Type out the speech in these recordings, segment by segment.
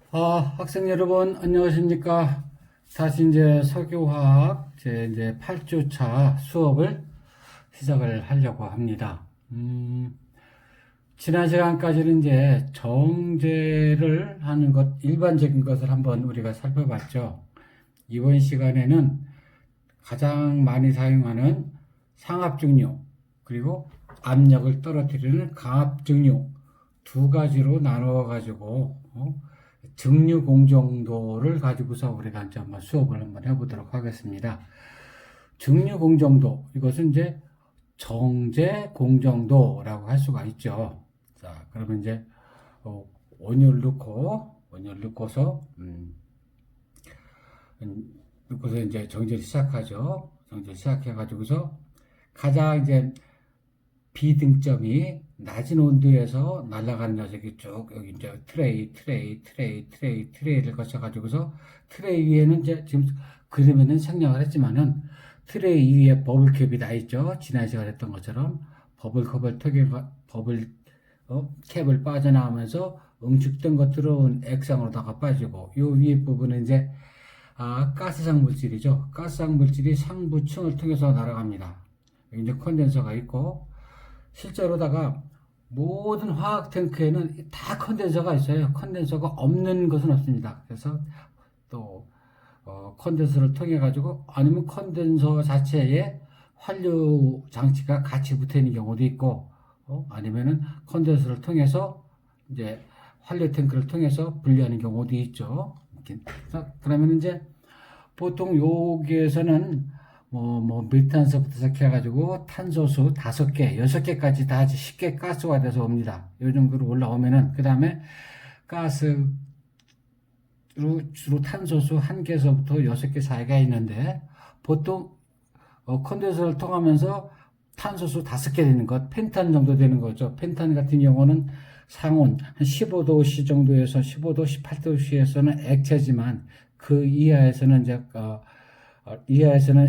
학생 여러분, 안녕하십니까? 다시 이제 석유화학 이제 8주차 수업을 시작을 하려고 합니다. 지난 시간까지는 이제 정제를 하는 것, 일반적인 것을 한번 우리가 살펴봤죠. 이번 시간에는 가장 많이 사용하는 상압증류, 그리고 압력을 떨어뜨리는 강압증류 두 가지로 나누어 가지고 증류 공정도를 가지고서 우리가 이제 한번 수업을 한번 해보도록 하겠습니다. 증류 공정도, 이것은 이제 정제 공정도라고 할 수가 있죠. 자, 그러면 이제 원유를 넣고서 넣고서 이제 정제를 시작하죠. 정제를 시작해가지고서 가장 이제 비등점이 낮은 온도에서 날아가는 녀석이 쭉 여기 이제 트레이를 거쳐가지고서 트레이 위에는 이제 지금 그림에는 생략을 했지만은 트레이 위에 버블캡이 나 있죠. 지난 시간에 했던 것처럼 버블 캡을 빠져나오면서 응축된 것 들어온 액상으로다가 빠지고 요 위에 부분은 이제 가스상 물질이죠. 가스상 물질이 상부층을 통해서 날아갑니다. 여기 이제 컨덴서가 있고 실제로다가 모든 화학 탱크에는 다 컨덴서가 있어요. 컨덴서가 없는 것은 없습니다. 그래서 또 컨덴서를 통해 가지고 아니면 컨덴서 자체에 환류 장치가 같이 붙어 있는 경우도 있고 아니면은 컨덴서를 통해서 이제 환류 탱크를 통해서 분리하는 경우도 있죠. 그러면 이제 보통 여기에서는 메탄서부터 시작해가지고 탄소수 5개, 6개까지 다 쉽게 가스가 돼서 옵니다. 이 정도로 올라오면은, 그 다음에 가스로 주로 탄소수 1개에서부터 6개 사이가 있는데, 보통, 컨덴서를 통하면서 탄소수 5개 되는 것, 펜탄 정도 되는 거죠. 펜탄 같은 경우는 상온, 한 15도씨 정도에서 15도, 18도씨에서는 액체지만, 그 이하에서는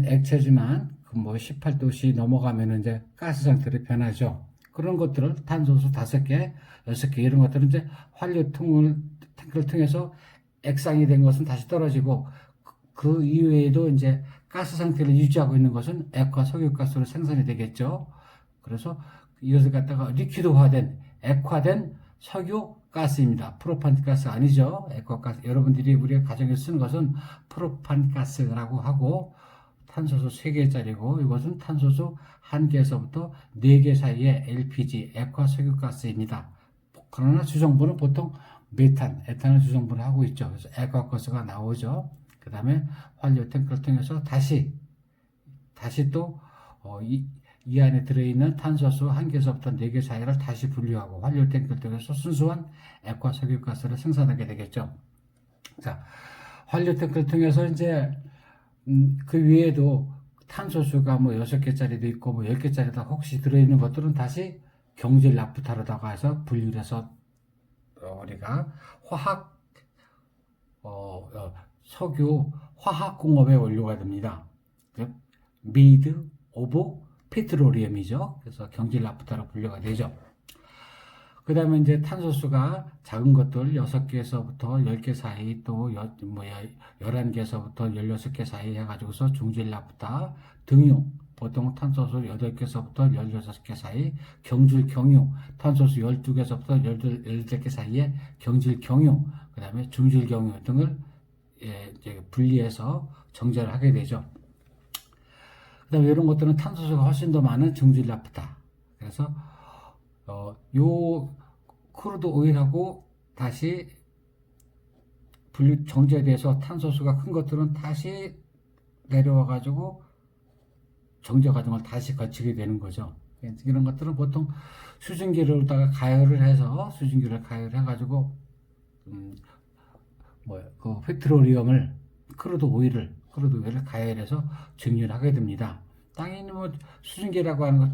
액체지만 18도씨 넘어가면 이제 가스 상태로 변하죠. 그런 것들을 탄소수 5개, 6개 이런 것들은 이제 탱크를 통해서 액상이 된 것은 다시 떨어지고 그 이외에도 이제 가스 상태를 유지하고 있는 것은 액화 석유가스로 생산이 되겠죠. 그래서 이것을 갖다가 리퀴드화된 액화된 석유 가스입니다. 프로판 가스 아니죠. 액화가스. 여러분들이 우리가 가정에서 쓰는 것은 프로판 가스라고 하고 탄소수 3개짜리고 이것은 탄소수 1개에서부터 4개 사이의 LPG, 액화 석유가스입니다. 그러나 주성분은 보통 메탄, 에탄올 주성분을 하고 있죠. 그래서 액화가스가 나오죠. 그 다음에 환류 탱크를 통해서 다시 또 이 안에 들어있는 탄소수 1개에서부터 4개 사이를 다시 분류하고 환류 탱크를 통해서 순수한 액화 석유가스를 생산하게 되겠죠. 자, 환류 탱크를 통해서 이제 그 위에도 탄소수가 6개짜리도 있고 10개짜리도 혹시 들어있는 것들은 다시 경질 나프타로다가 해서 분류를 해서 우리가 석유 화학공업의 원료가 됩니다. 미드 오브 페트로리움이죠. 그래서 경질 나프타로 분류가 되죠. 그 다음에 이제 탄소수가 작은 것들 6개에서부터 10개 사이 또 11개에서부터 16개 사이 해가지고서 중질 나프타 등유 보통 탄소수 8개에서부터 16개 사이 경질 경유 탄소수 12개에서부터 18개 사이에 경질 경유 그 다음에 중질 경유 등을 이제 분리해서 정제를 하게 되죠. 그 다음에 이런 것들은 탄소수가 훨씬 더 많은 중질 나프타 그래서 요 크루드 오일하고 다시 분류 정제돼서 탄소수가 큰 것들은 다시 내려와 가지고 정제 과정을 다시 거치게 되는 거죠. 이런 것들은 보통 수증기로다가 가열을 가열해 가지고 그 페트로리움을 크루드 오일을 가열해서 증류를 하게 됩니다. 당연히 수증기라고 하는 것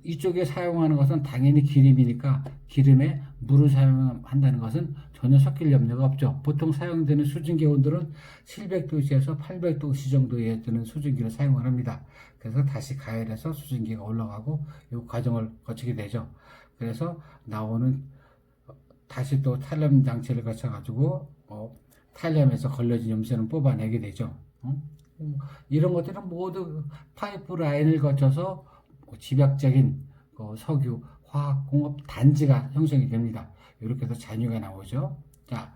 이쪽에 사용하는 것은 당연히 기름이니까 기름에 물을 사용한다는 것은 전혀 섞일 염려가 없죠. 보통 사용되는 수증기 온도는 700도씨에서 800도씨 정도에 드는 수증기를 사용을 합니다. 그래서 다시 가열해서 수증기가 올라가고 이 과정을 거치게 되죠. 그래서 나오는 다시 또 탈염 장치를 거쳐가지고 탈염에서 걸러진 염소는 뽑아내게 되죠. 이런 것들은 모두 파이프 라인을 거쳐서 집약적인 석유 화학공업 단지가 형성이 됩니다. 이렇게 해서 잔유가 나오죠. 자,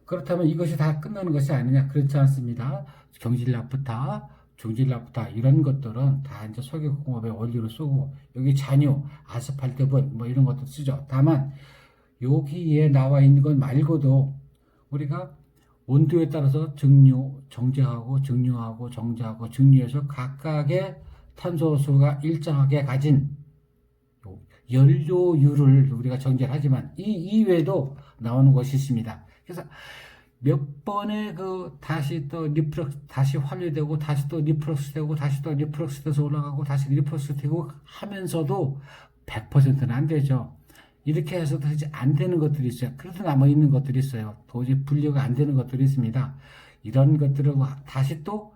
그렇다면 이것이 다 끝나는 것이 아니냐? 그렇지 않습니다. 경질나프타, 중질나프타 이런 것들은 다 이제 석유공업의 원료로 쓰고 여기 잔유, 아스팔트분 뭐 이런 것도 쓰죠. 다만 여기에 나와 있는 것 말고도 우리가 온도에 따라서 증류, 정제하고 증류하고 정제하고 증류해서 각각의 탄소수가 일정하게 가진 연료율을 우리가 정제를 하지만 이 이외에도 나오는 것이 있습니다. 그래서 몇 번의 다시 또 리플럭스, 다시 환류되고 다시 또 리플럭스 되고 다시 또 리플럭스 돼서 올라가고 다시 리플럭스 되고 하면서도 100%는 안 되죠. 이렇게 해서도 안 되는 것들이 있어요. 그래서 남아있는 것들이 있어요. 도저히 분류가 안 되는 것들이 있습니다. 이런 것들을 다시 또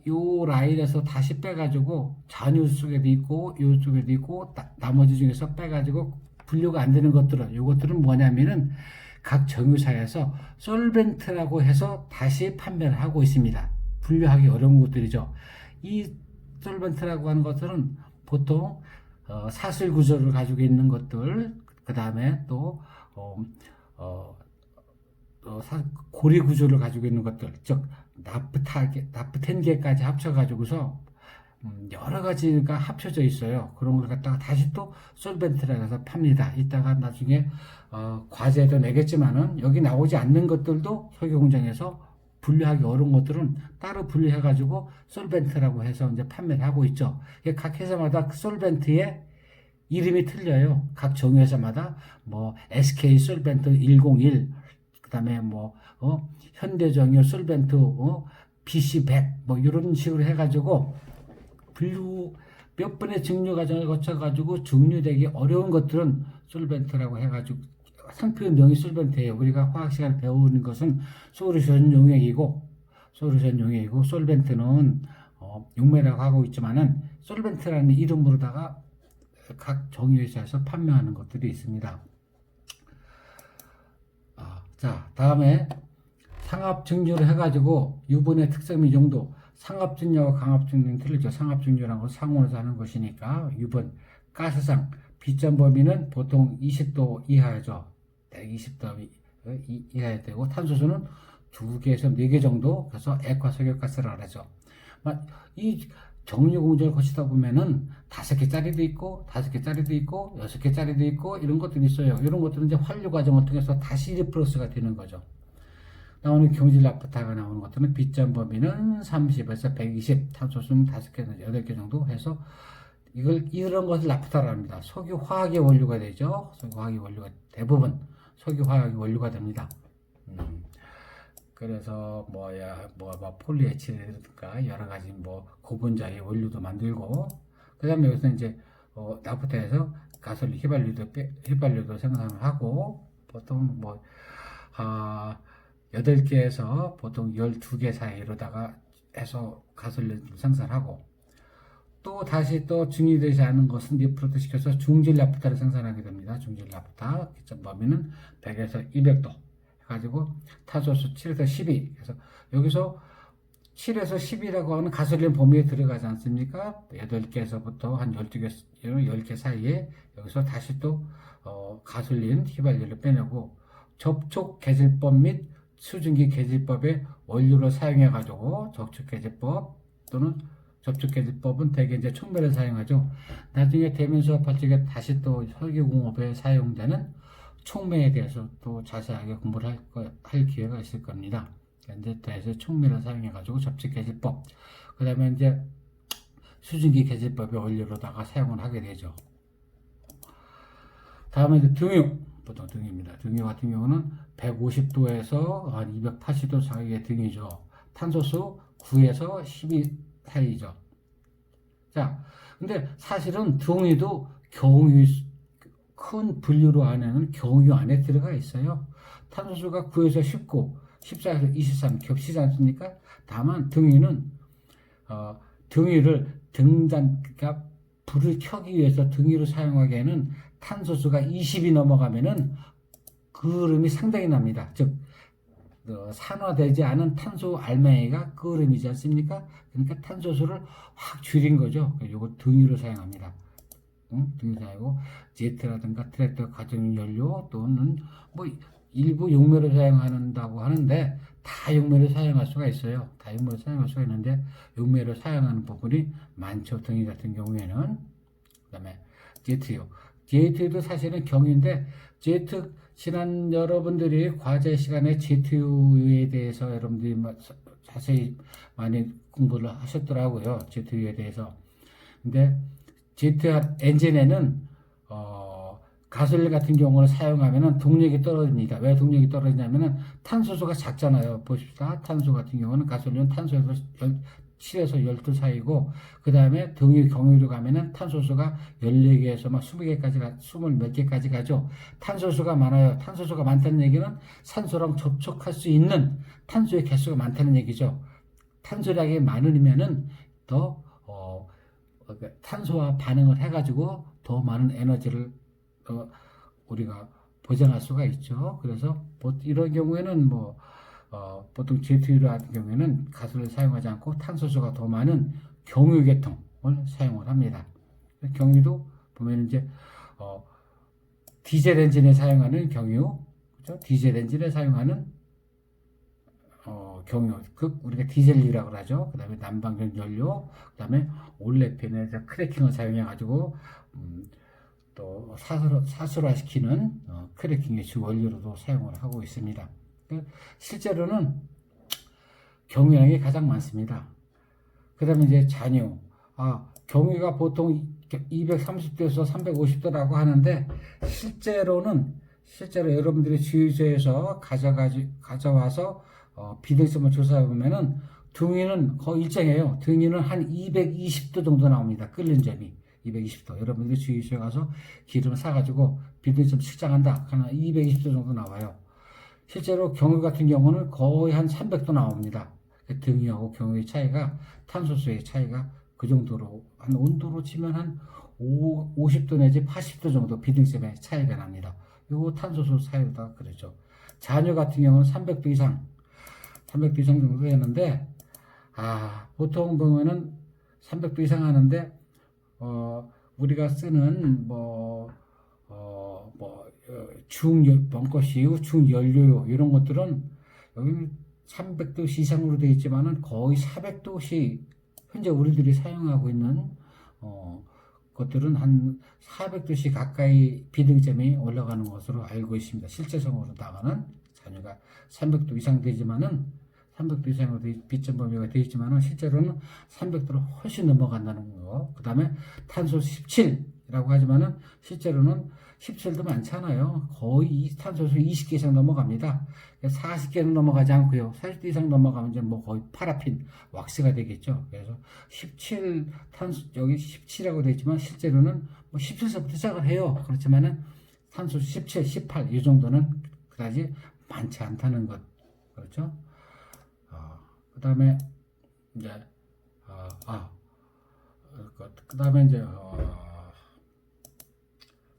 요 라인에서 다시 빼가지고 잔유 속에도 있고 요 쪽에도 있고 나머지 중에서 빼가지고 분류가 안 되는 것들은 요것들은 뭐냐면은 각 정유사에서 솔벤트라고 해서 다시 판매를 하고 있습니다. 분류하기 어려운 것들이죠. 이 솔벤트라고 하는 것들은 보통 사슬 구조를 가지고 있는 것들, 그 다음에 또 고리 구조를 가지고 있는 것들, 즉 나프텐계까지 합쳐가지고서 여러 가지가 합쳐져 있어요. 그런 걸 갖다가 다시 또 솔벤트라고 해서 팝니다. 이따가 나중에 과제도 내겠지만은 여기 나오지 않는 것들도 석유 공장에서 분류하기 어려운 것들은 따로 분류해가지고 솔벤트라고 해서 이제 판매를 하고 있죠. 각 회사마다 솔벤트의 이름이 틀려요. 각 정유회사마다 뭐 SK 솔벤트 101, 그다음에 현대정유 솔벤트 BC100 뭐 이런 식으로 해가지고 분류 몇 번의 증류 과정을 거쳐가지고 증류되기 어려운 것들은 솔벤트라고 해가지고 상표명이 솔벤트예요. 우리가 화학 시간에 배우는 것은 솔루션 용액이고 솔벤트는 용매라고 하고 있지만은 솔벤트라는 이름으로다가 각 정유회사에서 판매하는 것들이 있습니다. 자, 다음에 상압증류를 해가지고 유분의 특성이 정도, 상압증류와 강압증류는 틀리죠. 상압증류라는 건 상온에서 하는 것이니까 유분, 가스상, 비점 범위는 보통 20도 이하죠. 20도 이하야 되고 탄소수는 2개에서 4개 정도, 그래서 액화석유가스라고 하죠. 이 정유 공정을 거치다 보면은 5개짜리도 있고 5개짜리도 있고 6개짜리도 있고 이런 것들이 있어요. 이런 것들은 이제 환류 과정을 통해서 다시 리플러스가 되는 거죠. 나오는 경질나프타가 나오는 것들은 비점 범위는 30에서 120, 탄소수는 5개에서 8개 정도 해서 이런 것을 나프타라고 합니다. 석유 화학의 원료가 되죠. 석유 화학의 원료가 대부분 석유 화학의 원료가 됩니다. 그래서 폴리에틸이라든가 여러 가지 고분자의 원료도 만들고, 그 다음에 여기서 이제 나프타에서 가솔린 휘발유도 생산을 하고, 보통 8개에서 보통 12개 사이로다가 해서 가솔린 생산하고, 또 다시 또 증류되지 않은 것은 리프로트 시켜서 중질 나프타를 생산하게 됩니다. 중질 나프타 기점 범위는 100에서 200도 해가지고 탄소수 7에서 12. 그래서 여기서 7에서 10이라고 하는 가솔린 범위에 들어가지 않습니까? 8개에서부터 한 10개 사이에 여기서 다시 또 가솔린 휘발유를 빼내고 접촉 계질법 및 수증기 계질법의 원료를 사용해가지고 접촉계질법 또는 접촉계질법은 대개 이제 촉매를 사용하죠. 나중에 대면 수업할 적에 다시 또 석유공업에 사용되는 촉매에 대해서 또 자세하게 공부를 할 기회가 있을 겁니다. 이제 대해서 촉매를 사용해가지고 접촉계질법, 그 다음에 이제 수증기 계질법의 원료로다가 사용을 하게 되죠. 다음에 이제 등유, 보통 등유입니다. 등유 같은 경우는 150도에서 한 280도 사이의 등유죠. 탄소수 9에서 12 사이죠. 자, 근데 사실은 등유도 경유, 큰 분류로 안에는 경유 안에 들어가 있어요. 탄소수가 9에서 19, 14에서 23 겹치지 않습니까? 다만 등유는 등유를 그러니까 불을 켜기 위해서 등유를 사용하기에는 탄소수가 20이 넘어가면은 그을음이 상당히 납니다. 즉 산화되지 않은 탄소 알맹이가 그을음이지 않습니까? 그러니까 탄소수를 확 줄인 거죠. 이거 등유로 사용합니다. 등유 사용하고 제트라든가 트랙터 가정용 연료 또는 뭐 일부 용매로 사용한다고 하는데 다 용매로 사용할 수가 있어요. 다 용매로 사용할 수가 있는데 용매로 사용하는 부분이 많죠. 등유 같은 경우에는. 그다음에 제트요. 제트도 사실은 경유인데 제트 지난 여러분들이 과제 시간에 제트유에 대해서 여러분들이 자세히 많이 공부를 하셨더라고요. 제트유에 대해서. 근데 제트 엔진에는 가솔린 같은 경우를 사용하면은 동력이 떨어집니다. 왜 동력이 떨어지냐면은 탄소수가 작잖아요. 보십시다. 탄소 같은 경우는 가솔린은 탄소에서 7에서 12 사이고, 그 다음에 등유 경유로 가면은 탄소수가 14개에서 막 20개까지 20 몇 개까지 가죠. 탄소수가 많아요. 탄소수가 많다는 얘기는 산소랑 접촉할 수 있는 탄소의 개수가 많다는 얘기죠. 탄소량이 많으면은 더 탄소와 반응을 해가지고 더 많은 에너지를 우리가 보장할 수가 있죠. 그래서 이런 경우에는 보통 제트유 같은 경우에는 가스를 사용하지 않고 탄소수가 더 많은 경유 계통을 사용을 합니다. 경유도 보면 이제 디젤 엔진에 사용하는 경유, 그렇죠? 디젤 엔진에 사용하는 경유, 우리가 디젤유라고 하죠. 그 다음에 난방전 연료, 그 다음에 올레핀에서 크래킹을 사용해 가지고 또 사슬화시키는 크래킹의 주 원료로도 사용을 하고 있습니다. 실제로는 경유량이 가장 많습니다. 그 다음에 이제 잔유. 경유가 보통 230도에서 350도라고 하는데, 실제로 여러분들이 주유소에서 가져와서 비등점을 조사해 보면은 등유는 거의 일정해요. 등유는 한 220도 정도 나옵니다. 끓는 점이 220도. 여러분들이 주유소에 가서 기름을 사가지고 비등점 측정한다 하면 220도 정도 나와요. 실제로 경유 같은 경우는 거의 한 300도 나옵니다. 등유하고 경유의 차이가, 탄소수의 차이가 그 정도로, 한 온도로 치면 한 50도 내지 80도 정도 비등점의 차이가 납니다. 요 탄소수 차이가 그러죠. 잔유 같은 경우는 300도 이상 정도 되는데, 보통 보면은 300도 이상 하는데, 우리가 쓰는 벙커CU, 중연료유 이런 것들은 여기는 300도씨 이상으로 되어 있지만은 거의 400도씨 현재 우리들이 사용하고 있는 것들은 한 400도씨 가까이 비등점이 올라가는 것으로 알고 있습니다. 실제성으로 나가는 잔유가 300도 이상 되지만은 300도 이상으로 비점 범위가 되어 있지만은 실제로는 300도를 훨씬 넘어간다는 거. 그 다음에 탄소 17이라고 하지만은 실제로는 17도 많잖아요. 거의 탄소수 20개 이상 넘어갑니다. 40개는 넘어가지 않고요. 40도 이상 넘어가면 이제 거의 파라핀, 왁스가 되겠죠. 그래서 17 탄소, 여기 17이라고 되어 있지만 실제로는 17세부터 시작을 해요. 그렇지만은 탄소수 17, 18 이 정도는 그다지 많지 않다는 것. 그렇죠? 그 다음에 이제 그 다음에 이제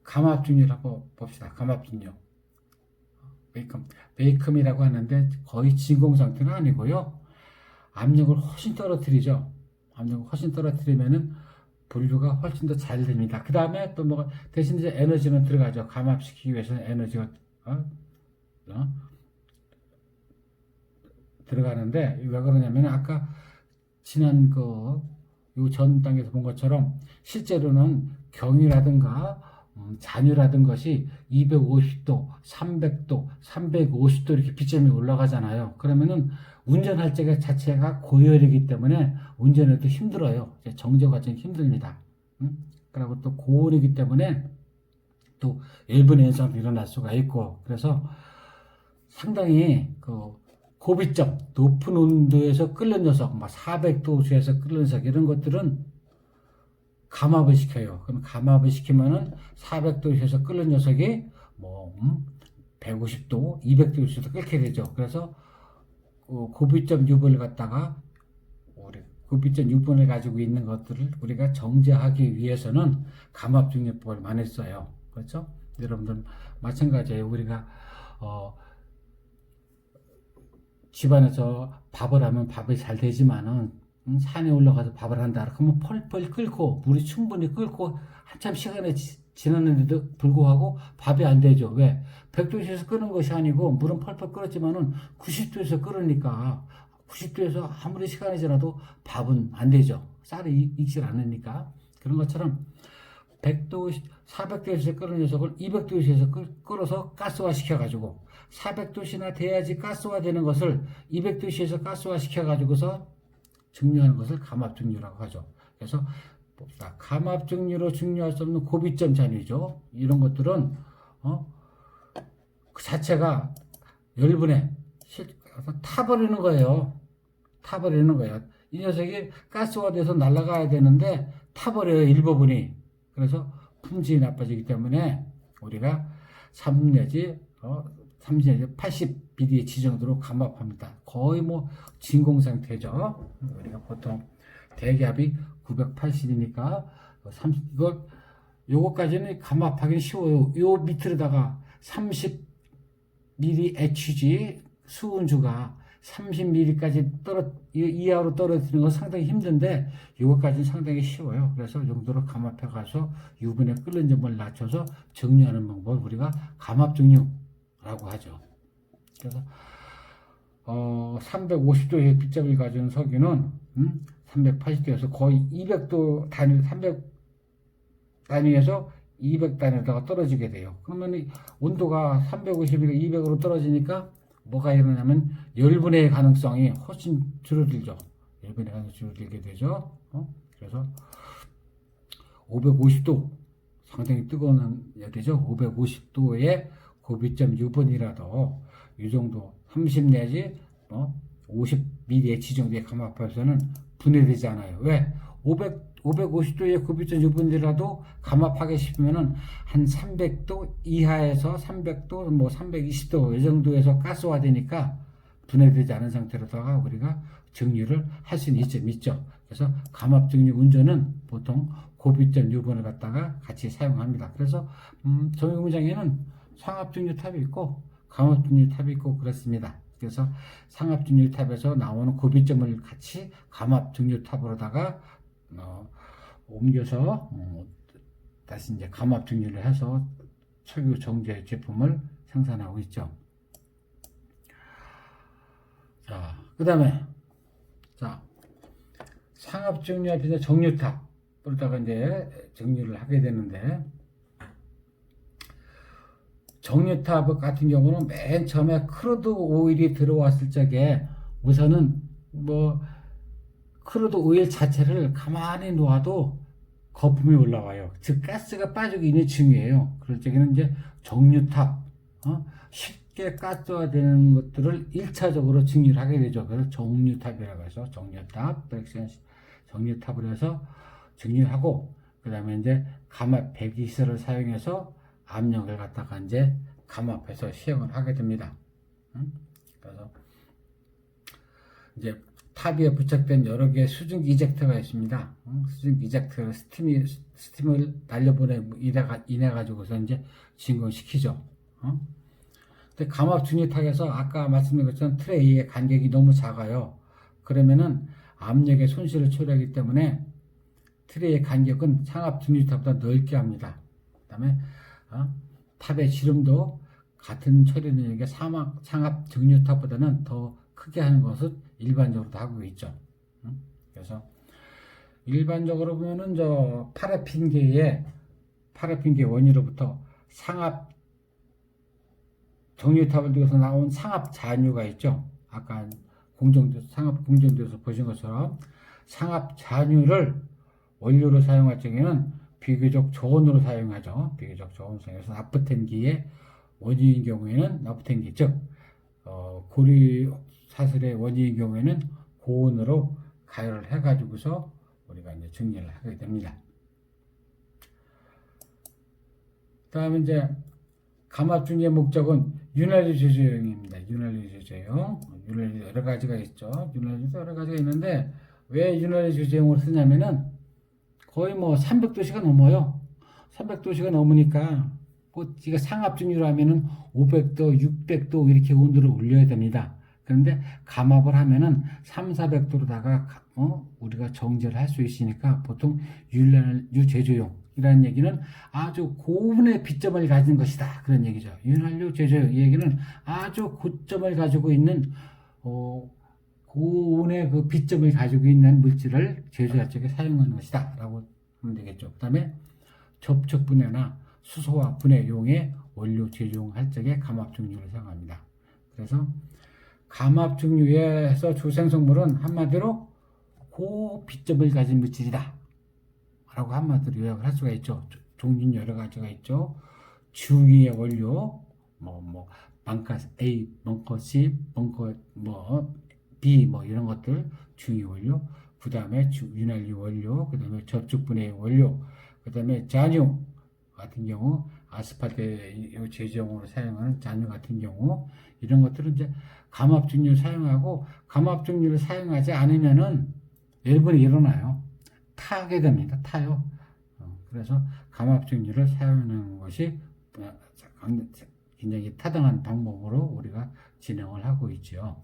감압중이라고 봅시다. 감압중요. 베이컴이라고 하는데 거의 진공 상태는 아니고요. 압력을 훨씬 떨어뜨리죠. 압력을 훨씬 떨어뜨리면은 분류가 훨씬 더 잘 됩니다. 그 다음에 또 대신 이제 에너지는 들어가죠. 감압시키기 위해서는 에너지가 들어가는데, 왜 그러냐면 아까 지난 요 전 단계에서 본 것처럼 실제로는 경유라든가 잔유라든 것이 250도, 300도, 350도 이렇게 비점이 올라가잖아요. 그러면은 운전할 때 자체가 고열이기 때문에 운전해도 힘들어요. 정제 과정이 힘듭니다. 그리고 또 고온이기 때문에 또 일부 현상도 일어날 수가 있고, 그래서 상당히 고비점, 높은 온도에서 끓는 녀석, 400도에서 끓는 녀석, 이런 것들은 감압을 시켜요. 그럼 감압을 시키면은 400도에서 끓는 녀석이 150도, 200도에서도 끓게 되죠. 그래서 고비점 유분을 갖다가 고비점 유분을 가지고 있는 것들을 우리가 정제하기 위해서는 감압중요법을 많이 써요. 그렇죠? 여러분들 마찬가지예요. 우리가 집안에서 밥을 하면 밥이 잘 되지만은 산에 올라가서 밥을 한다 그러면 펄펄 끓고 물이 충분히 끓고 한참 시간이 지났는데도 불구하고 밥이 안 되죠. 왜? 100도에서 끓는 것이 아니고 물은 펄펄 끓었지만은 90도에서 끓으니까 90도에서 아무리 시간이 지나도 밥은 안 되죠. 쌀이 익질 않으니까. 그런 것처럼 100도, 400도에서 끓는 녀석을 200도에서 끓어서 가스화 시켜가지고 400도씨나 돼야지 가스화 되는 것을 200도씨에서 가스화 시켜가지고서 증류하는 것을 감압증류라고 하죠. 그래서 봅시다. 감압증류로 증류할 수 없는 고비점 잔유죠. 이런 것들은 그 자체가 열분에 타버리는 거예요. 타버리는 거예요. 이 녀석이 가스화돼서 날아가야 되는데 타버려요. 일부분이. 그래서 품질이 나빠지기 때문에 우리가 3 내지 80BDH 정도로 감압합니다. 거의 뭐 진공 상태죠. 우리가 보통 대기압이 980이니까 요거까지는 감압하기 쉬워요. 요 밑으로다가 30mHg 수은주가 30ml까지 이하로 떨어지는 건 상당히 힘든데 이것까지는 상당히 쉬워요. 그래서 이 정도로 감압해 가서 유분의 끓는 점을 낮춰서 정리하는 방법을 우리가 감압증류라고 하죠. 그래서 350도의 빗점을 가진 석유는 380도에서 거의 200도 단위 300 단위에서 200 단위에다가 떨어지게 돼요. 그러면 온도가 350이니까 200으로 떨어지니까 뭐가 일어나면 열분의 가능성이 훨씬 줄어들죠. 열분의 가능성이 줄어들게 되죠. 그래서 550도 상당히 뜨거운 열이죠. 550도의 고비점 유분이라도 이 정도 30 내지 50mH 정도의 감압에서는 분해되지 않아요. 왜? 550도의 고비점 유분이라도 감압하기 싶으면은 한 300도 이하에서 300도, 320도 이 정도에서 가스화 되니까 분해되지 않은 상태로다가 우리가 증류를 할 수는 있죠. 그래서 감압 증류 운전은 보통 고비점 유분을 갖다가 같이 사용합니다. 그래서 정유공장에는 상압 증류 탑이 있고 감압 증류 탑이 있고 그렇습니다. 그래서 상압 증류 탑에서 나오는 고비점을 같이 감압 증류 탑으로다가 옮겨서 다시 이제 감압 증류를 해서 석유 정제 제품을 생산하고 있죠. 자, 그 다음에 상압 증류 앞에서 정류탑으로다가 이제 정류를 하게 되는데 정유탑 같은 경우는 맨 처음에 크루드 오일이 들어왔을 적에 우선은 크루드 오일 자체를 가만히 놓아도 거품이 올라와요. 즉 가스가 빠지고 있는 중이에요. 그럴 적에는 이제 정유탑 쉽게 가스화되는 것들을 1차적으로 증류를 하게 되죠. 그래서 정유탑이라고 해서 정유탑을 해서 증류하고 그 다음에 이제 감압 배기시설을 사용해서 압력을 갖다가 이제 감압해서 시행을 하게 됩니다. 그래서 이제 탑 위에 부착된 여러 개의 수증기 이젝터가 있습니다. 수증기 이젝터 스팀을 인해 가지고서 이제 진공시키죠. 근데 감압 중유탑에서 아까 말씀드린 것처럼 트레이의 간격이 너무 작아요. 그러면은 압력의 손실을 초래하기 때문에 트레이의 간격은 상압 중유탑보다 넓게 합니다. 그다음에 탑의 지름도 같은 처리 능력의 상압 증류탑보다는 더 크게 하는 것을 일반적으로 하고 있죠. 그래서 일반적으로 보면은 파라핀계의 원유로부터 상압 정유탑을 통해서 나온 상압 잔유가 있죠. 아까 상압 공정도에서 보신 것처럼 상압 잔유를 원료로 사용할 적에는 비교적 저온으로 사용하죠. 비교적 저온 사용해서 나프텐기의 원유인 경우에는 나프텐기 즉 고리 사슬의 원유인 경우에는 고온으로 가열을 해가지고서 우리가 이제 증류를 하게 됩니다. 다음에 이제 감압 증류의 목적은 윤활유 제조용입니다. 윤활유 제조용. 윤활유 여러 가지가 있죠. 윤활유도 여러 가지가 있는데 왜 윤활유 제조용을 쓰냐면은 거의 300도씨가 넘어요. 300도씨가 넘으니까 이거 상압증유로 하면은 500도, 600도 이렇게 온도를 올려야 됩니다. 그런데 감압을 하면은 3, 400도로다가 우리가 정제를 할 수 있으니까 보통 윤활유 제조용이라는 얘기는 아주 고온의 비점을 가진 것이다. 그런 얘기죠. 윤활유 제조용 이 얘기는 아주 고점을 가지고 있는 고온의 그 비점을 가지고 있는 물질을 제조할 적에 사용하는 것이다. 라고 하면 되겠죠. 그 다음에 접촉 분해나 수소화 분해용의 원료 제조할 적에 감압증유를 사용합니다. 그래서 감압증유에서 주생성물은 한마디로 고비점을 가진 물질이다 라고 한마디로 요약을 할 수가 있죠. 종류는 여러 가지가 있죠. 중위의 원료 벙커 A, 벙커 C, 벙커 B 이런 것들 중위 원료, 그 다음에 윤활유 원료, 그 다음에 접촉분해 원료, 그 다음에 잔유 같은 경우 아스팔트 제조용으로 사용하는 잔유 같은 경우 이런 것들은 이제 감압증유를 사용하고, 감압증유를 사용하지 않으면은 열분이 일어나요. 타게 됩니다. 타요. 그래서 감압증유를 사용하는 것이 굉장히 타당한 방법으로 우리가 진행을 하고 있죠.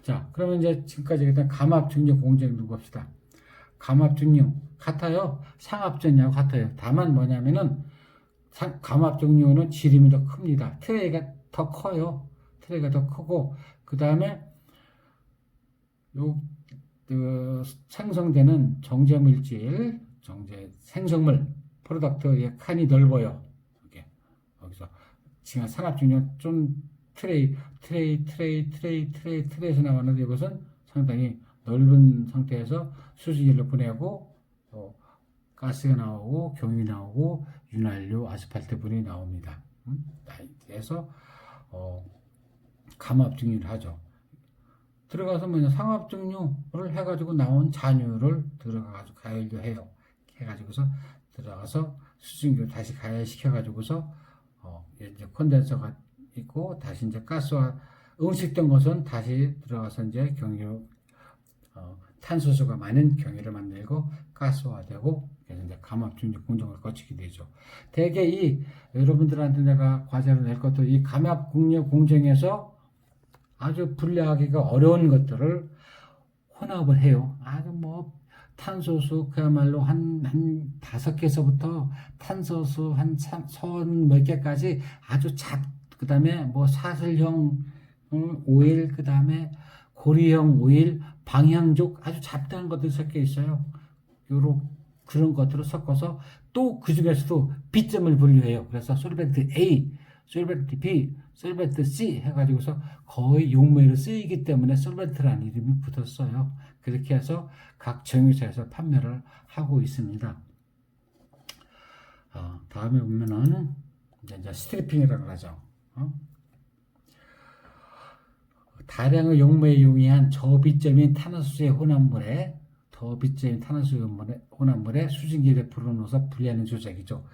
자, 그러면 이제 지금까지 일단 감압증유 공정도 봅시다. 감압증유 같아요. 상압증유하고 같아요. 다만 뭐냐면은 감압증유는 지름이 더 큽니다. 트레이가 더 커요. 트레이가 더 크고, 그 다음에 생성되는 정제물질, 생성물, 프로덕트의 칸이 넓어요. 이렇게 여기서 지금 상압증유 좀 트레이에서 나왔는데 이것은 상당히 넓은 상태에서 수증기를 보내고 가스가 나오고 경유 나오고 윤활유, 아스팔트 분이 나옵니다. 그래서 감압증유를 하죠. 들어가서 상압증유를 해가지고 나온 잔유를 들어가가지고 가열해요. 해가지고서 들어가서 수증기를 다시 가열시켜가지고서 이제 콘덴서가 있고, 다시 이제 가스와 음식된 것은 다시 들어가서 이제 탄소수가 많은 경유를 만들고 가스화되고, 그래서 이제 감압증유 공정을 거치게 되죠. 대개 여러분들한테 내가 과제로 낼 것도 이 감압증유 공정에서 아주 분리하기가 어려운 것들을 혼합을 해요. 아주 탄소수 그야말로 한 5개서부터 탄소수 한 선 몇 개까지 아주 그 다음에 사슬형 오일, 그 다음에 고리형 오일, 방향족 아주 잡다한 것들이 섞여 있어요. 그런 것들을 섞어서 또 그 중에서도 B점을 분류해요. 그래서 솔벤트 A, 솔벤트 B, 솔벤트 C 해가지고서 거의 용매로 쓰이기 때문에 솔벤트라는 이름이 붙었어요. 그렇게 해서 각 정유사에서 판매를 하고 있습니다. 다음에 보면은 이제 스트리핑이라고 하죠. 다량의 용매에 용이한 저비점인 탄화수소의 혼합물에 수증기를 불어넣어서 분리하는 조작이죠.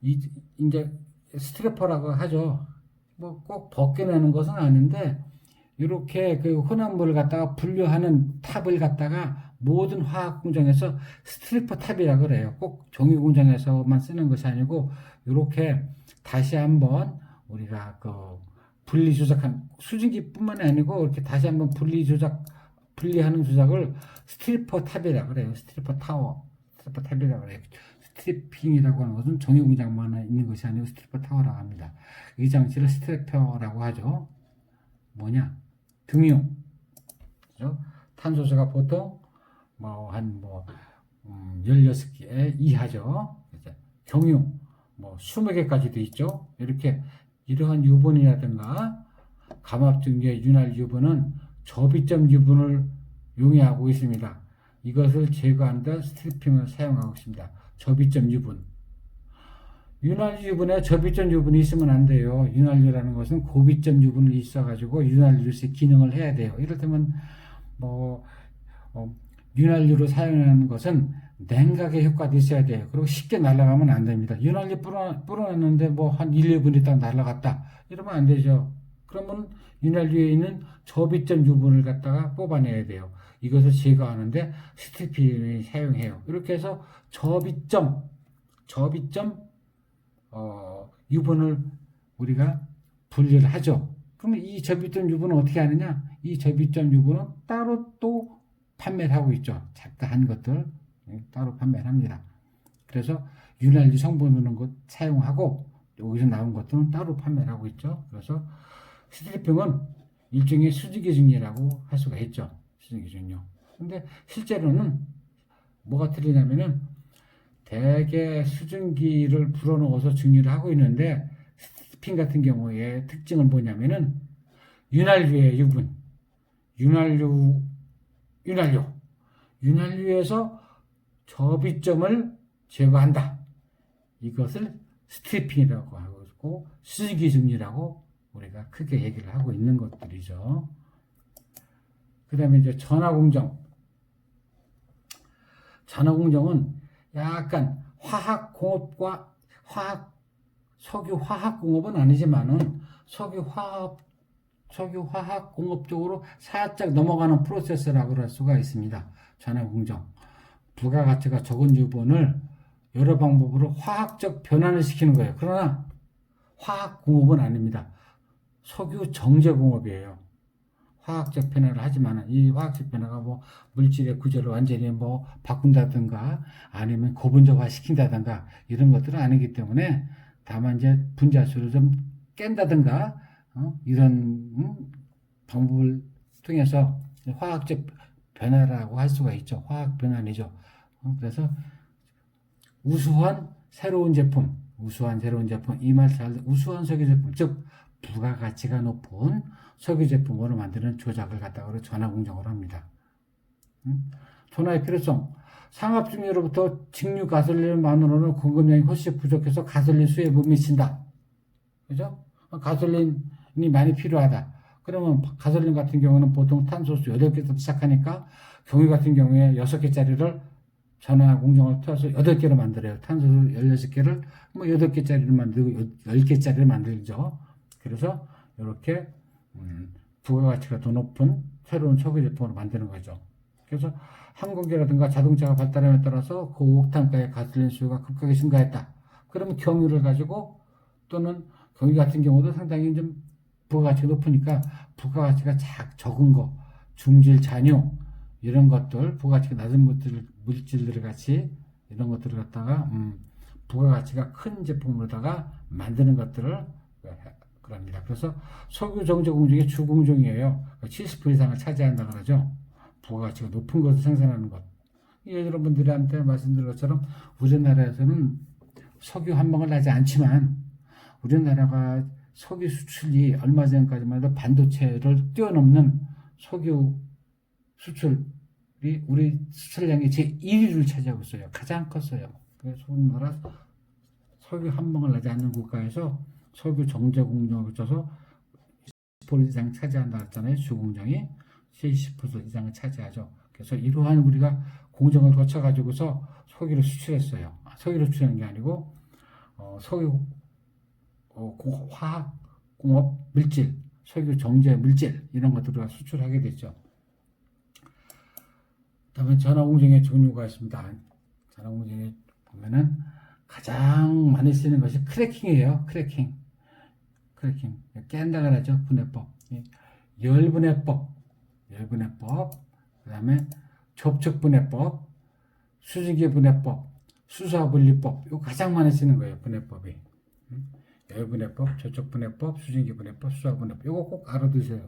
이제 스트레퍼라고 하죠. 꼭 벗겨내는 것은 아닌데, 이렇게 그 혼합물을 갖다가 분류하는 탑을 갖다가 모든 화학 공정에서 스트리퍼 탑이라고 그래요. 꼭 종이 공정에서만 쓰는 것이 아니고, 이렇게 다시 한번 우리가 분리 조작한 수증기뿐만이 아니고 이렇게 다시 한번 분리하는 조작을 스트리퍼 탑이라고 그래요. 스트리퍼 탑이라고 그래요. 스트리핑이라고 하는 것은 종이 공장만 있는 것이 아니고 스트리퍼 타워라고 합니다. 이 장치를 스트리퍼라고 하죠. 등유. 그죠? 탄소수가 보통 16개 이하죠. 경유 20개까지도 있죠. 이러한 유분이라든가 감압증유의 윤활 유분은 저비점 유분을 용해하고 있습니다. 이것을 제거하는 데 스트리핑을 사용하고 있습니다. 저비점 유분. 윤활유 유분에 저비점 유분이 있으면 안 돼요. 윤활유라는 것은 고비점 유분이 있어가지고 윤활유의 기능을 해야 돼요. 이를테면 윤활유로 사용하는 것은 냉각의 효과도 있어야 돼요. 그리고 쉽게 날아가면 안 됩니다. 윤활유 뿌려놨는데 한 1, 2분 있다 날아갔다. 이러면 안 되죠. 그러면 윤활유에 있는 저비점 유분을 갖다가 뽑아내야 돼요. 이것을 제거하는데 스트리핑을 사용해요. 이렇게 해서 접이점 유분을 우리가 분리를 하죠. 그러면 이 접이점 유분은 어떻게 하느냐? 이 접이점 유분은 따로 또 판매를 하고 있죠. 작다한 것들 따로 판매를 합니다. 그래서 윤활유 성분을 사용하고 여기서 나온 것들은 따로 판매를 하고 있죠. 그래서 스트리핑은 일종의 수증기증리라고 할 수가 있죠. 수증기증리. 근데 실제로는 뭐가 틀리냐면은 대개 수증기를 불어넣어서 증류를 하고 있는데 스트리핑 같은 경우에 특징은 뭐냐면은 윤활유의 유분, 윤활유에서 접이점을 제거한다. 이것을 스트리핑이라고 하고 수증기증리라고 우리가 크게 얘기를 하고 있는 것들이죠. 그 다음에 이제 전화공정은 약간 화학공업과 석유화학공업은 아니지만은 석유화학공업 쪽으로 살짝 넘어가는 프로세스라고 할 수가 있습니다. 전화공정. 부가가치가 적은 유분을 여러 방법으로 화학적 변환을 시키는 거예요. 그러나 화학공업은 아닙니다. 석유 정제공업이에요. 화학적 변화를 하지만 이 화학적 변화가 뭐 물질의 구조를 완전히 뭐 바꾼다든가 아니면 고분자화 시킨다든가 이런 것들은 아니기 때문에 다만 이제 분자수를 좀 깬다든가 이런 방법을 통해서 화학적 변화라고 할 수가 있죠. 화학 변환이죠. 그래서 우수한 새로운 제품, 이 말 잘, 우수한 석유 제품, 즉 부가가치가 높은 석유 제품으로 만드는 조작을 갖다가 전화공정으로 합니다. 전화의 필요성, 상업 증류로부터 직류 가솔린만으로는 공급량이 훨씬 부족해서 가솔린 수요에 못 미친다. 그죠? 가솔린이 많이 필요하다. 그러면 가솔린 같은 경우는 보통 탄소수 8개부터 시작하니까 경유 같은 경우에 6개짜리를 전화 공정을 틀어서 8개로 만들어요. 탄소수 16개를 뭐 8개짜리를 만들고 10개짜리를 만들죠. 그래서 이렇게 부가가치가 더 높은 새로운 석유 제품으로 만드는 거죠. 그래서 항공기라든가 자동차가 발달함에 따라서 고옥탄가의 가솔린 수요가 급격히 증가했다. 그러면 경유를 가지고 또는 경유 같은 경우도 상당히 좀 부가가치가 높으니까 부가가치가 적은 거, 중질, 잔유 이런 것들, 부가가치가 낮은 물질들 같이 이런 것들을 갖다가 부가가치가 큰 제품으로다가 만드는 것들을 그럽니다. 그래서 석유 정제 공정이 주 공정이에요. 70% 이상을 차지한다 그러죠. 부가가치가 높은 것을 생산하는 것. 여러분들한테 말씀드린 것처럼 우리나라에서는 석유 한방을 나지 않지만 우리나라가 석유 수출이 얼마 전까지만 해도 반도체를 뛰어넘는 석유 수출이 우리 수출량의 제1위를 차지하고 있어요. 가장 컸어요. 그래서 우리나라 석유 한방을 나지 않는 국가에서 석유 정제 공정을 거쳐서 10% 이상 차지한다 했잖아요. 주공정이 70% 이상을 차지하죠. 그래서 이러한 우리가 공정을 거쳐가지고서 석유를 수출했어요. 석유를 수출한 게 아니고 석유 화학공업 물질, 석유 정제 물질 이런 것들을 수출하게 됐죠. 그다음에 전화공정의 종류가 있습니다. 전화공정에 보면은 가장 많이 쓰는 것이 크래킹이에요. 크래킹. 깬다 그러죠. 분해법. 열분해법. 그 다음에 접촉분해법, 수증기분해법, 수소분리법. 이거 가장 많이 쓰는 거예요. 분해법이. 열분해법, 접촉분해법, 수증기분해법, 수소분해법. 이거 꼭 알아두세요.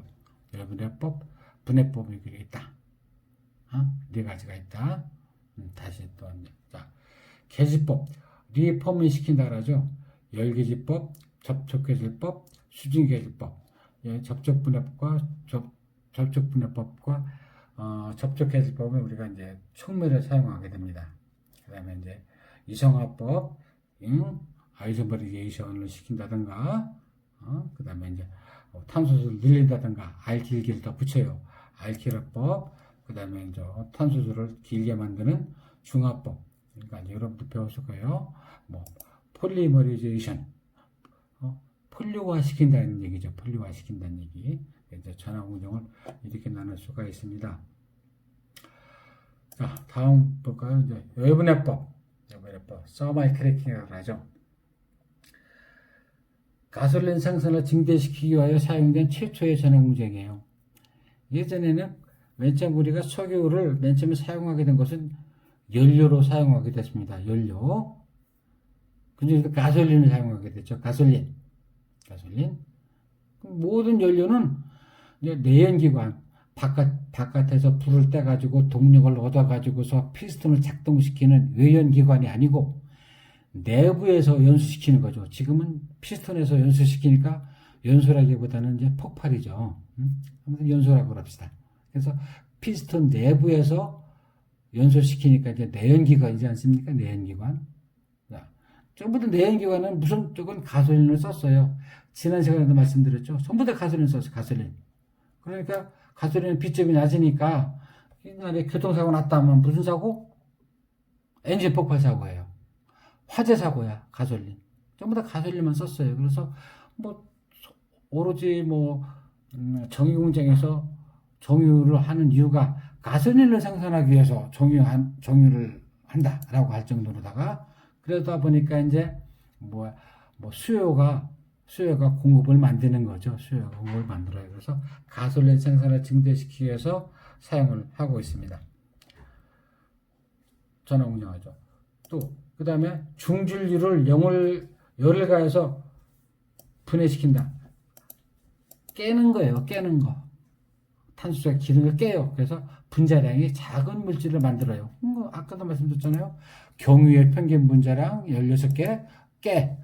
열분해법, 분해법이 있다. 네 가지가 있다. 다시 또 자, 계지법, 리포밍 시킨다 그러죠. 열계지법, 접촉계지법, 수증계지법. 접촉분해법과 접촉분해법과 접촉계지법은 우리가 이제 촉매를 사용하게 됩니다. 그다음에 이제 이성화법, 아이소머리게이션을 시킨다든가, 그다음에 이제 탄소수를 늘린다든가, 알킬기를 더 붙여요. 알킬화법, 그다음에 이제 탄소수를 길게 만드는 중화법. 그러니까 여러분도 배웠을 거예요. 뭐 폴리머리제이션, 폴리화 시킨다는 얘기죠. 폴리화 시킨다는 얘기. 이제 전화공정을 이렇게 나눌 수가 있습니다. 자, 다음 볼까요? 이제 열분해법. 연분해법, 서마이 크래킹이라고 하죠. 가솔린 생산을 증대시키기 위하여 사용된 최초의 전용 공정이에요. 예전에는 맨 처음 우리가 석유를 맨 처음에 사용하게 된 것은 연료로 사용하게 됐습니다. 연료. 근데 가솔린을 사용하게 됐죠. 가솔린. 모든 연료는 내연기관, 바깥에서 불을 떼가지고 동력을 얻어가지고서 피스톤을 작동시키는 외연기관이 아니고 내부에서 연소시키는 거죠. 지금은 피스톤에서 연소시키니까 연소라기보다는 이제 폭발이죠. 아무튼 연소라고 그럽시다. 그래서 피스톤 내부에서 연소시키니까 이제 내연기관이지 않습니까? 내연기관. 전부 다 내연기관은 무슨 쪽은 가솔린을 썼어요. 지난 시간에도 말씀드렸죠. 전부 다 가솔린 썼어요. 가솔린. 그러니까 가솔린은 비점이 낮으니까 옛날에 교통사고 났다 하면 무슨 사고? 엔진 폭발 사고예요. 화재 사고야. 가솔린. 전부 다 가솔린만 썼어요. 그래서 뭐 오로지 정유 공장에서 정유를 하는 이유가 가솔린을 생산하기 위해서 정유를 한다라고 할 정도로다가 그러다 보니까 이제 수요가 공급을 만드는 거죠. 수요가 공급을 만들어요. 그래서 가솔린 생산을 증대시키기 위해서 사용을 하고 있습니다. 전화 운영하죠. 또 그 다음에 중질유를 열을 가해서 분해시킨다. 깨는 거예요. 깨는 거. 탄소가 기능을 깨요. 그래서 분자량이 작은 물질을 만들어요. 아까도 말씀드렸잖아요. 경유의 평균 분자량 16개 깨.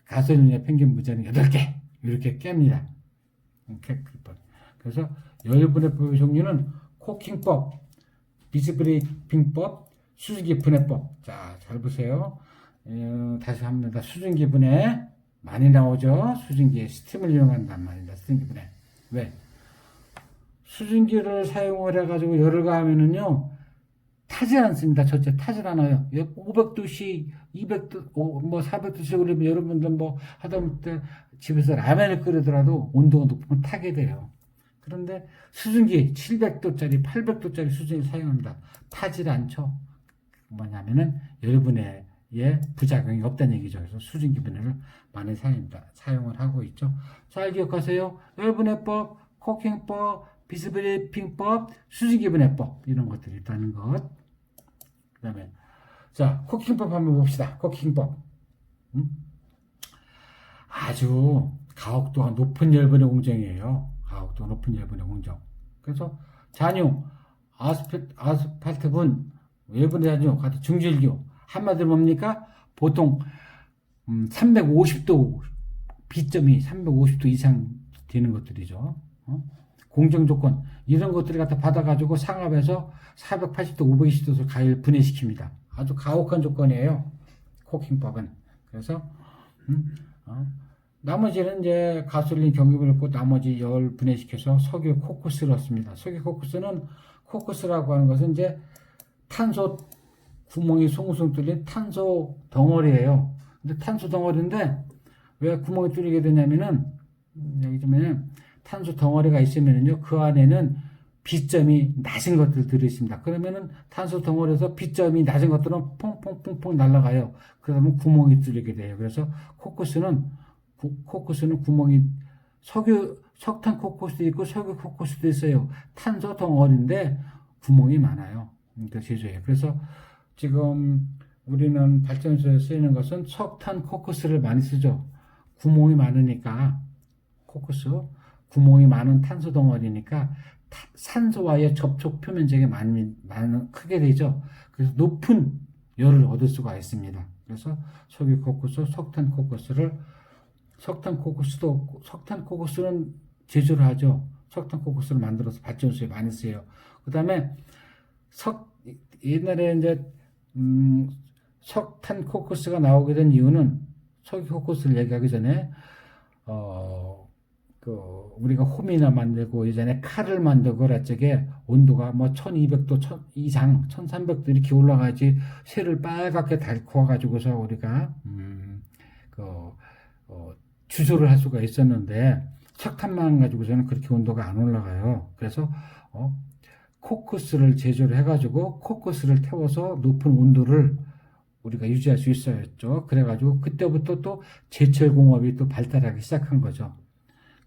가솔린의 평균 분자량 8개. 이렇게 깹니다. 그래서 열분해법의 종류는 코킹법, 비스브레이킹법, 수증기 분해법. 자, 잘 보세요. 다시 합니다. 수증기 분해. 많이 나오죠. 수증기 스팀을 이용한단 말입니다. 수증기 분해. 왜? 수증기를 사용을 해가지고 열을 가하면은요, 타지 않습니다. 첫째, 타질 않아요. 500도씨, 200도, 400도씨 그러면 여러분들 하다못해 집에서 라면을 끓이더라도 온도가 높으면 타게 돼요. 그런데 수증기 700도짜리, 800도짜리 수증기를 사용합니다. 타질 않죠. 뭐냐면은 열분해에 부작용이 없다는 얘기죠. 그래서 수증기 분해를 많이 사용을 하고 있죠. 잘 기억하세요. 열분해법, 코킹법, 비스브레이킹법, 수증기 분해법 이런 것들이 있다는 것. 그 다음에 자 코킹법 한번 봅시다. 코킹법. 아주 가혹도가 높은 열분해 공정이에요. 가혹도가 높은 열분해 공정. 그래서 잔유, 아스팔트분, 열분해 잔유, 같은 중질유. 한마디로 뭡니까? 보통 350도 비점이 350도 이상 되는 것들이죠. 공정 조건 이런 것들을 갖다 받아가지고 상압에서 480도, 520도에서 가열 분해시킵니다. 아주 가혹한 조건이에요. 코킹법은. 그래서 나머지는 이제 가솔린 경유를 넣고 나머지 열 분해시켜서 석유 코크스를 얻습니다. 석유 코크스라고 하는 것은 이제 탄소 구멍이 송송 뚫린 탄소 덩어리예요. 근데 탄소 덩어리인데 왜 구멍이 뚫리게 되냐면은 여기 보면 탄소 덩어리가 있으면은요 그 안에는 비점이 낮은 것들 들어있습니다. 그러면은 탄소 덩어리에서 비점이 낮은 것들은 퐁퐁퐁퐁 날아가요. 그러면 구멍이 뚫리게 돼요. 그래서 코크스는 구멍이 석탄 코크스도 있고 석유 코크스도 있어요. 탄소 덩어리인데 구멍이 많아요. 그러니까 제조해요. 그래서 지금 우리는 발전소에 쓰이는 것은 석탄 코크스를 많이 쓰죠. 구멍이 많으니까 구멍이 많은 탄소 덩어리니까 산소와의 접촉 표면적이 크게 되죠. 그래서 높은 열을 얻을 수가 있습니다. 그래서 석유 코크스, 석탄 코크스는 제조를 하죠. 석탄 코크스를 만들어서 발전소에 많이 쓰여요. 그 다음에 옛날에 이제 석탄 코크스가 나오게 된 이유는 석유 코크스를 얘기하기 전에 우리가 홈이나 만들고 예전에 칼을 만들고 그럴 적에 온도가 1200도 이상 1300도 이렇게 올라가야지 쇠를 빨갛게 달궈 가지고서 우리가 주조를 할 수가 있었는데 석탄만 가지고서는 그렇게 온도가 안 올라가요. 그래서 코크스를 제조를 해가지고 코크스를 태워서 높은 온도를 우리가 유지할 수 있었죠. 그래가지고 그때부터 또 제철 공업이 또 발달하기 시작한 거죠.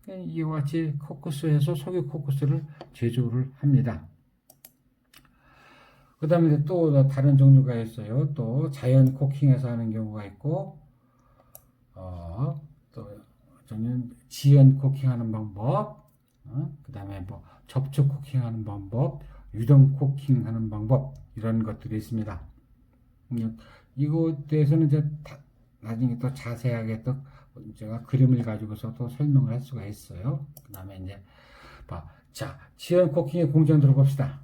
이와 같이 코코스에서 석유 코코스를 제조를 합니다. 그 다음에 또 다른 종류가 있어요. 또 자연 코킹해서 하는 경우가 있고, 또 저는 지연 코킹하는 방법, 그 다음에 뭐 접촉 코킹하는 방법, 유동 코킹하는 방법 이런 것들이 있습니다. 이거에 대해서는 이제 나중에 또 자세하게 또 제가 그림을 가지고서 또 설명을 할 수가 있어요. 그 다음에 이제 자 지연 코킹의 공정 들어봅시다.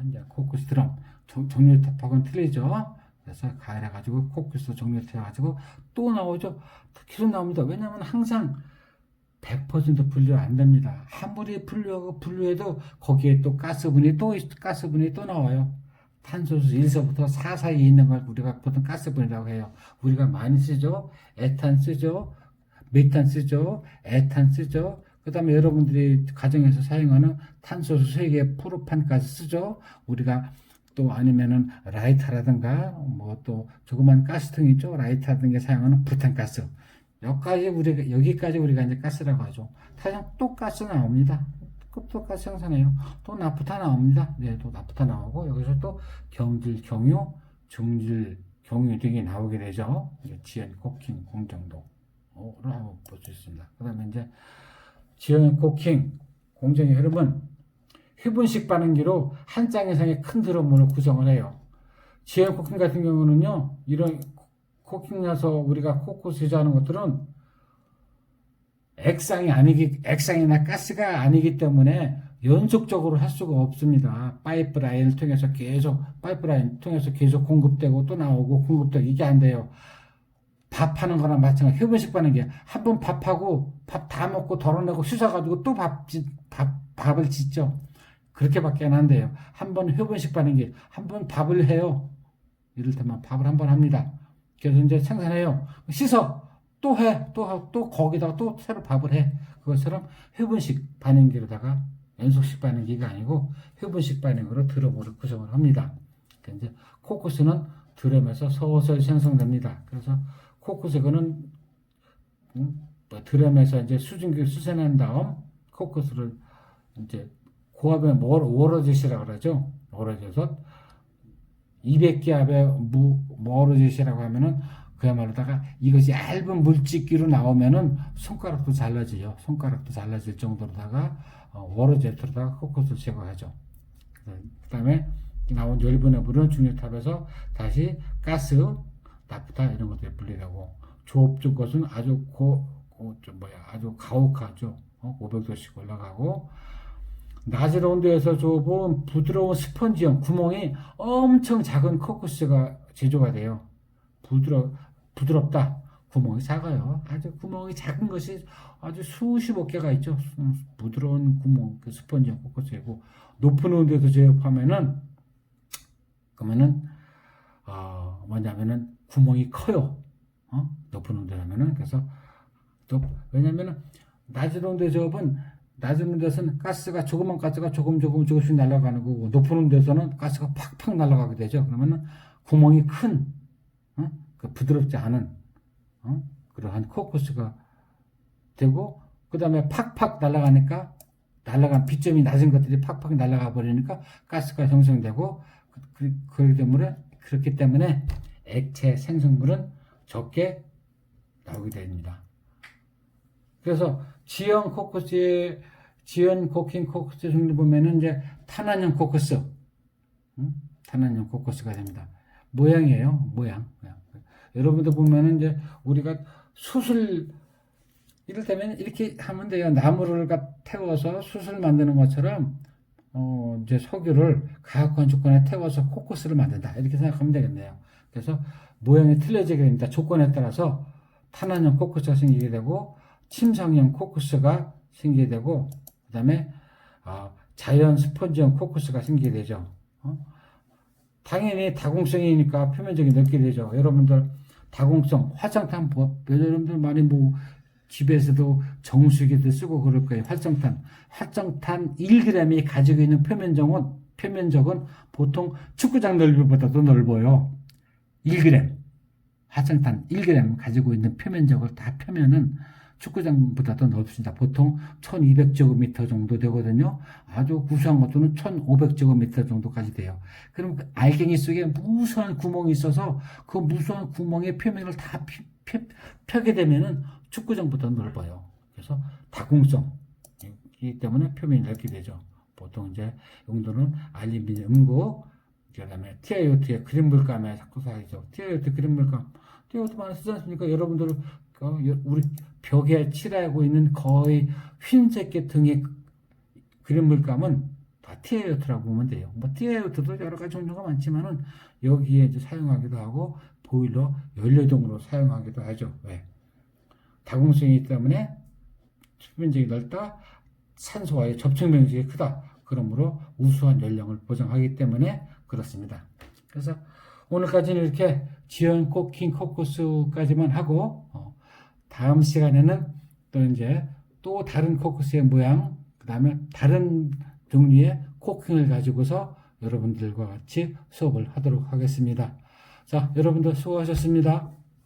이제 코코스 드럼 정렬 탑하고는 틀리죠. 그래서 가열해가지고 코코스 정렬해가지고 또 나오죠. 계속 나옵니다. 왜냐하면 항상 100% 분류 안 됩니다. 아무리 분류해도 거기에 또 가스분이 또 나와요. 탄소수 1서부터 4 사이에 있는 걸 우리가 보통 가스분이라고 해요. 우리가 많이 쓰죠. 에탄 쓰죠. 메탄 쓰죠. 에탄 쓰죠. 그 다음에 여러분들이 가정에서 사용하는 탄소수 3개 프로판까지 쓰죠. 우리가 또 아니면은 라이터라든가 뭐 또 조그만 가스통 있죠. 라이터라든가 사용하는 부탄가스. 여기까지 우리가 이제 가스라고 하죠. 타장 또 가스 나옵니다. 또 가스 형성해요. 또 나프타 나옵니다. 네, 또 나프타 나오고 여기서 또 경질, 경유, 중질, 경유 등이 나오게 되죠. 지연 코킹 공정도를 한번 볼 수 있습니다. 그 다음에 이제 지연 코킹 공정의 흐름은 휘분식 반응기로 한 장 이상의 큰 드럼으로 구성을 해요. 지연 코킹 같은 경우는요, 이런 코킹 나서 우리가 코코스 제조하는 것들은 액상이나 가스가 아니기 때문에 연속적으로 할 수가 없습니다. 파이프라인을 통해서 계속 공급되고 또 나오고 공급되고 이게 안 돼요. 밥하는 거랑 마찬가지. 휘분식 반응기. 한 번 밥하고 밥 다 먹고 덜어내고 씻어가지고 또 밥을 짓죠. 그렇게밖에 안 돼요. 한 번 휘분식 반응기. 한 번 밥을 해요. 이를테면 밥을 한 번 합니다. 그래서 이제 생산해요. 씻어. 또 해. 또 거기다가 또 새로 밥을 해. 그것처럼 휘분식 반응기로다가 연속식 반응기가 아니고 휘분식 반응으로 드럼으로 구성을 합니다. 이제 코코스는 드럼에서 서서히 생성됩니다. 그래서 코코스는 드럼에서 이제 수증기를 수선한 다음 코코스를 이제 고압의 워러젯이라고 그러죠. 워러젯은 200기압의 워러젯이라고 하면은 그야말로다가 이것이 얇은 물집기로 나오면은 손가락도 잘라져요. 손가락도 잘라질 정도로다가 워러젯으로다가 코코스를 제거하죠. 그 다음에 나온 열분의 물은 중력탑에서 다시 가스, 나프타 이런 것들이 분리되고 조업적 것은 아주 아주 가혹하죠. 500도씩 올라가고 낮은 온도에서 좁은 부드러운 스펀지형 구멍이 엄청 작은 코코스가 제조가 돼요. 부드럽다. 구멍이 작아요. 아주 구멍이 작은 것이 아주 수십억 개가 있죠. 부드러운 구멍, 그 스펀지형 코코스이고 높은 온도에서 제업하면은 그러면은 뭐냐면은 구멍이 커요. 높은 온도라면은 그래서 또 왜냐면은 낮은 온도의 제업은 낮은 온도에서는 가스가 조금만 가스가 조금씩 날아가는 거고 높은 온도에서는 가스가 팍팍 날아가게 되죠. 그러면은 구멍이 큰 그 부드럽지 않은 그러한 코코스가 되고 그 다음에 팍팍 날아가니까 날아간 비점이 낮은 것들이 팍팍 날아가 버리니까 가스가 형성되고 그렇기 때문에 액체 생성물은 적게 나오게 됩니다. 그래서 지연 코킹 코코스 종류 보면은 이제 탄환형 코코스, 탄환형 코코스가 됩니다. 모양이에요, 모양. 여러분들 보면은 이제 우리가 이를테면 이렇게 하면 돼요. 나무를 태워서 숯을 만드는 것처럼 이제 석유를 가혹한 조건에 태워서 코코스를 만든다. 이렇게 생각하면 되겠네요. 그래서 모양이 틀려지게 됩니다. 조건에 따라서 탄환형 코코스가 생기게 되고 침상형 코코스가 생기게 되고 그 다음에 자연 스펀지형 코코스가 생기게 되죠. 당연히 다공성이니까 표면적이 넓게 되죠. 여러분들 다공성 활성탄 여러분들 많이 집에서도 정수기도 쓰고 그럴 거예요. 활성탄 1g이 가지고 있는 표면적은 보통 축구장 넓이보다도 넓어요. 1g. 활성탄 1g 가지고 있는 표면적을 다 펴면은 축구장보다도 넓습니다. 보통 1200제곱미터 정도 되거든요. 아주 구수한 것들은 1500제곱미터 정도까지 돼요. 그럼 그 알갱이 속에 무수한 구멍이 있어서 그 무수한 구멍의 표면을 다 펴게 되면은 축구장보다 넓어요. 그래서 다공성이기 때문에 표면이 넓게 되죠. 보통 이제 용도는 알루미늄 음구, 그다음에 TiO2의 그린물감에 자꾸 사이죠. TiO2 그린물감, TiO2 많이 쓰지 않습니까? 여러분들 우리 벽에 칠하고 있는 거의 흰색 등의 그린물감은 다 TiO2라고 보면 돼요. 뭐 TiO2도 여러 가지 종류가 많지만은 여기에 이제 사용하기도 하고 보일러 연료등으로 사용하기도 하죠. 왜? 다공성이기 때문에 표면적이 넓다, 산소와의 접촉 면적이 크다. 그러므로 우수한 연령을 보장하기 때문에 그렇습니다. 그래서 오늘까지는 이렇게 지연 코킹 코커스까지만 하고 다음 시간에는 또 이제 또 다른 코커스의 모양, 그 다음에 다른 종류의 코킹을 가지고서 여러분들과 같이 수업을 하도록 하겠습니다. 자, 여러분들 수고하셨습니다.